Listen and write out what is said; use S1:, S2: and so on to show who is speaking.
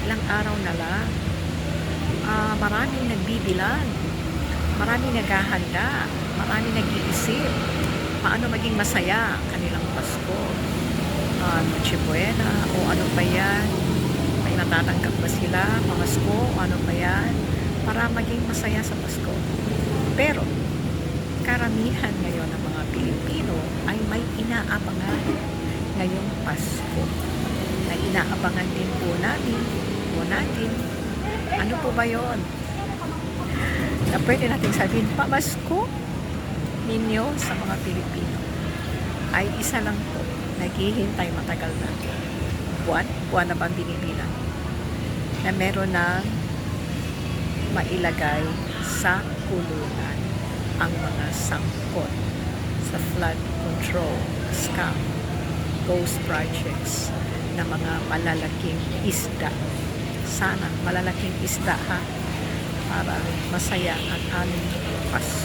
S1: ilang araw na lang. Maraming nagbibilang, maraming naghahanda, maraming nag-iisip paano maging masaya ang kanilang Pasko. Noche Buena o ano pa yan. May natatanggap ba sila pamasko o ano pa yan para maging masaya sa Pasko. Pero karamihan ngayon ng mga Pilipino ay may inaabangan ngayong Pasko na inaabangan din po natin. Ano po ba yon? Na pwede natin sabihin, pamasko ninyo sa mga Pilipino ay isa lang po, naghihintay matagal na buwan na bang binibilang na meron ng mailagay sa kulungan ang mga sangkot sa flood control, scam, ghost projects na mga malalaking isda. Sana malalaking isda ha, para masaya ang aming Pasko.